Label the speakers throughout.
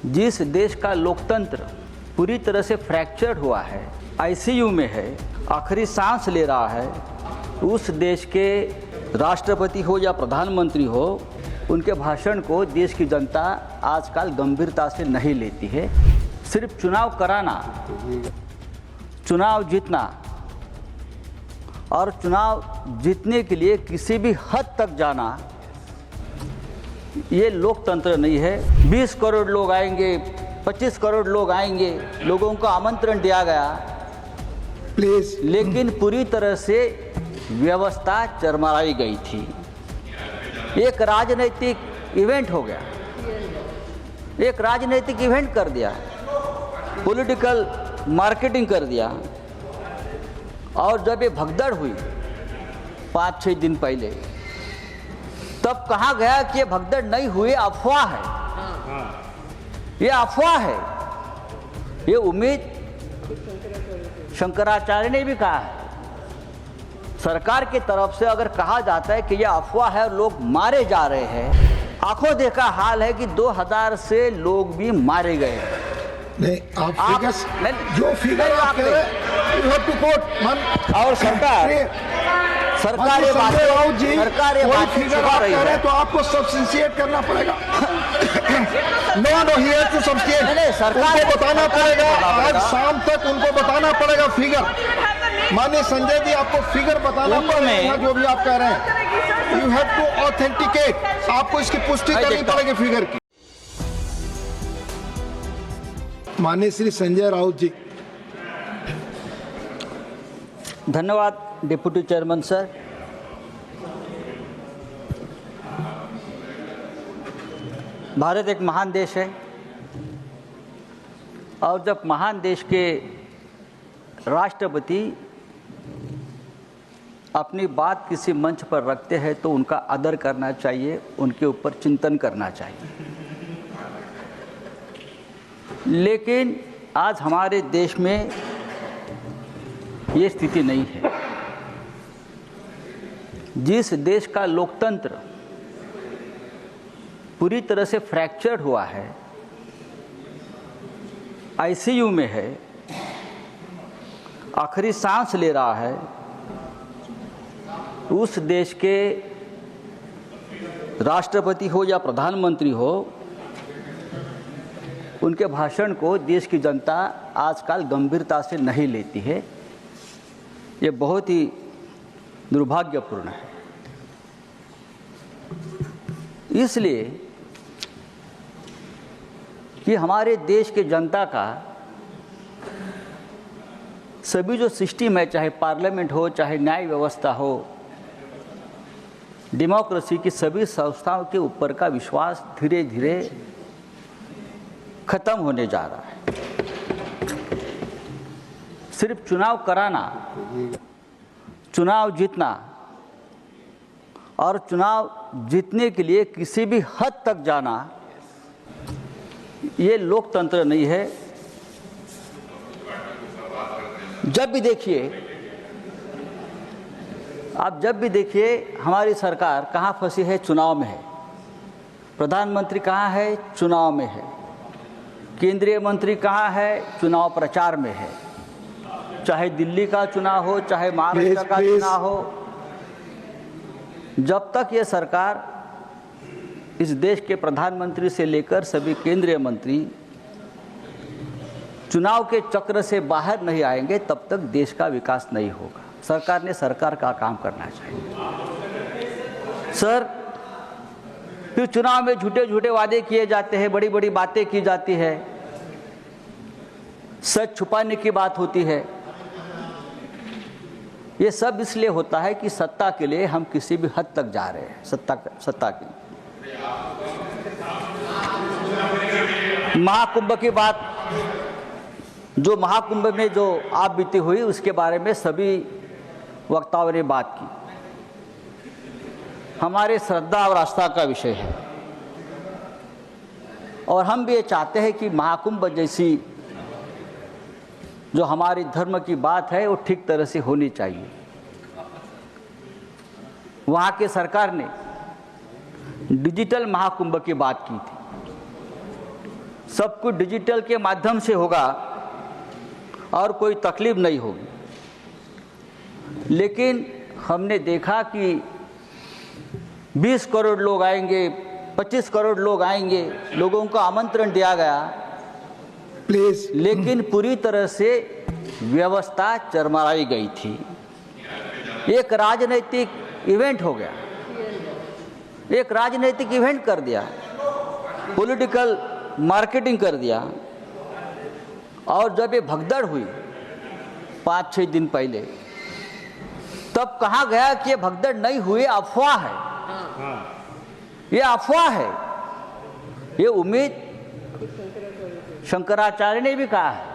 Speaker 1: जिस देश का लोकतंत्र पूरी तरह से फ्रैक्चर्ड हुआ है, आईसीयू में है, आखिरी सांस ले रहा है, उस देश के राष्ट्रपति हो या प्रधानमंत्री हो, उनके भाषण को देश की जनता आजकल गंभीरता से नहीं लेती है। सिर्फ चुनाव कराना, चुनाव जीतना और चुनाव जीतने के लिए किसी भी हद तक जाना, ये लोकतंत्र नहीं है। 20 करोड़ लोग आएंगे, 25 करोड़ लोग आएंगे, लोगों को आमंत्रण दिया गया, प्लीज, लेकिन पूरी तरह से व्यवस्था चरमराई गई थी। एक राजनीतिक इवेंट हो गया, एक राजनीतिक इवेंट कर दिया, पॉलिटिकल मार्केटिंग कर दिया। और जब ये भगदड़ हुई 5-6 दिन पहले, तब कहा गया कि ये भगदड़ नहीं हुई, अफवाह है, ये अफवाह है। ये उम्मीद शंकराचार्य ने भी कहा है। सरकार की तरफ से अगर कहा जाता है कि यह अफवाह है और लोग मारे जा रहे हैं, आंखों देखा हाल है कि 2000 से लोग भी मारे गए।
Speaker 2: नहीं, आप जो फिगर आप कह रहे हैं, you have to quote,
Speaker 1: और सरकार ये बात
Speaker 2: कह रहे हैं तो आपको सब्सटेंशिएट करना पड़ेगा। No he has to substantiate, सरकार को बताना पड़ेगा। आज शाम तक उनको बताना पड़ेगा फिगर। माननीय संजय जी, आपको फिगर बताना पड़ेगा जो भी आप कह रहे हैं। यू हैव टू ऑथेंटिकेट, आपको इसकी पुष्टि करनी पड़ेगी फिगर की। माननीय श्री संजय राउत जी।
Speaker 1: धन्यवाद डिप्टी चेयरमैन सर। भारत एक महान देश है और जब महान देश के राष्ट्रपति अपनी बात किसी मंच पर रखते हैं तो उनका आदर करना चाहिए, उनके ऊपर चिंतन करना चाहिए। लेकिन आज हमारे देश में ये स्थिति नहीं है। जिस देश का लोकतंत्र पूरी तरह से फ्रैक्चर्ड हुआ है, आईसीयू में है, आखिरी सांस ले रहा है, उस देश के राष्ट्रपति हो या प्रधानमंत्री हो, उनके भाषण को देश की जनता आजकल गंभीरता से नहीं लेती है। ये बहुत ही दुर्भाग्यपूर्ण है। इसलिए कि हमारे देश के जनता का सभी जो सिस्टम है, चाहे पार्लियामेंट हो, चाहे न्याय व्यवस्था हो, डेमोक्रेसी की सभी संस्थाओं के ऊपर का विश्वास धीरे धीरे खत्म होने जा रहा है। सिर्फ चुनाव कराना, चुनाव जीतना और चुनाव जीतने के लिए किसी भी हद तक जाना, ये लोकतंत्र नहीं है। जब भी देखिए, आप जब भी देखिए, हमारी सरकार कहाँ फंसी है? चुनाव में है। प्रधानमंत्री कहाँ है? चुनाव में है। केंद्रीय मंत्री कहाँ है? चुनाव प्रचार में है। चाहे दिल्ली का चुनाव हो, चाहे महाराष्ट्र का चुनाव हो, जब तक ये सरकार, इस देश के प्रधानमंत्री से लेकर सभी केंद्रीय मंत्री चुनाव के चक्र से बाहर नहीं आएंगे, तब तक देश का विकास नहीं होगा। सरकार ने सरकार का काम करना चाहिए। सर, फिर चुनाव में झूठे झूठे वादे किए जाते हैं, बड़ी बड़ी बातें की जाती है, सच छुपाने की बात होती है। ये सब इसलिए होता है कि सत्ता के लिए हम किसी भी हद तक जा रहे हैं। सत्ता के महाकुंभ की बात, जो महाकुंभ में जो आप बीती हुई, उसके बारे में सभी वक्ताओं ने बात की। हमारे श्रद्धा और आस्था का विषय है और हम भी ये चाहते हैं कि महाकुंभ जैसी जो हमारी धर्म की बात है वो ठीक तरह से होनी चाहिए। वहाँ के सरकार ने डिजिटल महाकुंभ की बात की थी। सब कुछ डिजिटल के माध्यम से होगा और कोई तकलीफ नहीं होगी। लेकिन हमने देखा कि 20 करोड़ लोग आएंगे, 25 करोड़ लोग आएंगे, लोगों को आमंत्रण दिया गया,
Speaker 2: प्लीज,
Speaker 1: लेकिन पूरी तरह से व्यवस्था चरमराई गई थी। एक राजनीतिक इवेंट हो गया, एक राजनीतिक इवेंट कर दिया, पॉलिटिकल मार्केटिंग कर दिया। और जब ये भगदड़ हुई 5-6 दिन पहले, तब कहा गया कि ये भगदड़ नहीं हुई, अफवाह है, ये अफवाह है। ये उम्मीद शंकराचार्य ने भी कहा है।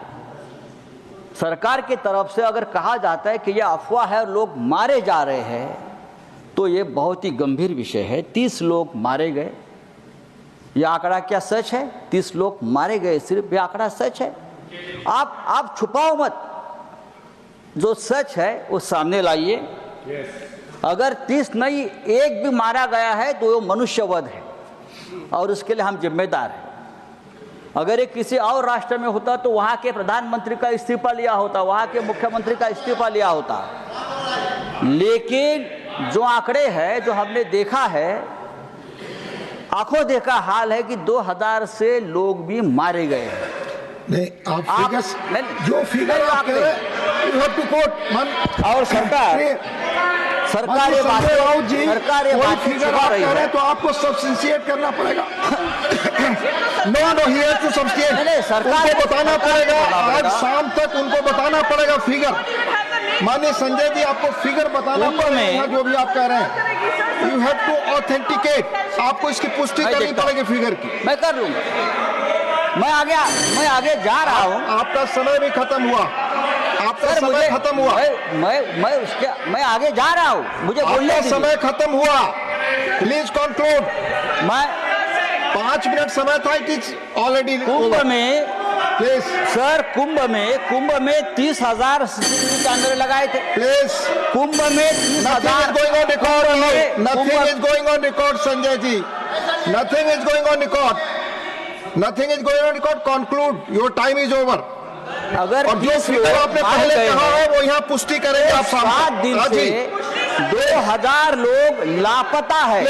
Speaker 1: सरकार की तरफ से अगर कहा जाता है कि यह अफवाह है और लोग मारे जा रहे हैं, तो ये बहुत ही गंभीर विषय है। 30 लोग मारे गए, यह आंकड़ा क्या सच है? 30 लोग मारे गए, सिर्फ यह आंकड़ा सच है? आप छुपाओ मत, जो सच है वो सामने लाइए। अगर 30 नहीं, एक भी मारा गया है तो वो मनुष्यवध है और उसके लिए हम जिम्मेदार हैं। अगर ये किसी और राष्ट्र में होता तो वहां के प्रधानमंत्री का इस्तीफा लिया होता, वहां के मुख्यमंत्री का इस्तीफा लिया होता। लेकिन जो आंकड़े हैं, जो हमने देखा है, आंखों देखा हाल है कि 2000 से लोग भी मारे गए हैं।
Speaker 2: नहीं, आप फिगर्स, जो फिगर आप कह रहे हैं, यू हैव टू कोट। और सरकार ये राउत जी कोई फिगर आप कह रहे हैं तो आपको सब्सटेंशिएट करना पड़ेगा। No, he has to substantiate. सरकार को बताना पड़ेगा, आज शाम तक उनको बताना पड़ेगा फिगर। माननीय संजय जी, आपको फिगर बताना पड़ेगा जो भी आप कह रहे हैं। यू हैव टू ऑथेंटिकेट, आपको इसकी पुष्टि करनी पड़ेगी फिगर की।
Speaker 1: मैं कर लूंगा, मैं आगे जा रहा हूं।
Speaker 2: आपका समय भी खत्म हुआ, आपका समय खत्म हुआ।
Speaker 1: मैं आगे जा रहा हूं, मुझे बोलने दीजिए।
Speaker 2: समय खत्म हुआ, प्लीज कंक्लूड।
Speaker 1: मैं
Speaker 2: 5 मिनट समय था, इट इज ऑलरेडी।
Speaker 1: कुंभ में
Speaker 2: प्लीज
Speaker 1: सर, कुंभ में 30,000 कैमरे लगाए थे।
Speaker 2: प्लीज,
Speaker 1: कुंभ में 30,000
Speaker 2: going on record, nothing is going on record Sanjay ji, nothing is going on record, nothing is going on record. Conclude, your time is over.
Speaker 1: अगर
Speaker 2: और जो फिगर आपने पहले कहा है वो यहाँ पुष्टि करेंगे आप।
Speaker 1: 7 दिन से 2000 लोग लापता है,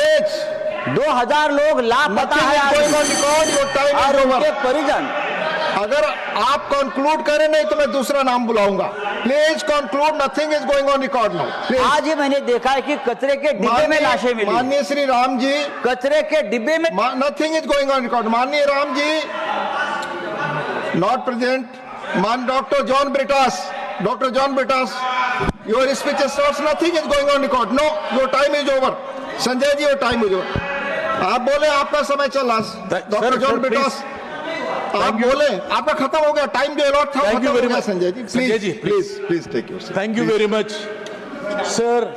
Speaker 1: 2000 लोग लापता है और उनके परिजन।
Speaker 2: अगर आप कंक्लूड करें, नहीं तो मैं दूसरा नाम बुलाऊंगा। Please conclude, nothing is going on record now.
Speaker 1: आज ही मैंने देखा है कि कचरे के डिब्बे में लाशें मिली।
Speaker 2: माननीय श्री राम जी,
Speaker 1: कचरे के डिब्बे में
Speaker 2: nothing is going on record. माननीय राम जी, नॉट प्रेजेंट। मान doctor John Brittas, your speech starts, nothing is going on record. No, your time is over. Sanjay ji, your time is over. आप बोले, आपका समय चला। डॉक्टर जॉन ब्रिटास, आप बोले, आपका खत्म हो गया। टाइम जो अलॉट था खत्म हो गया। Sanjay ji, please take your.
Speaker 3: Thank you very much sir.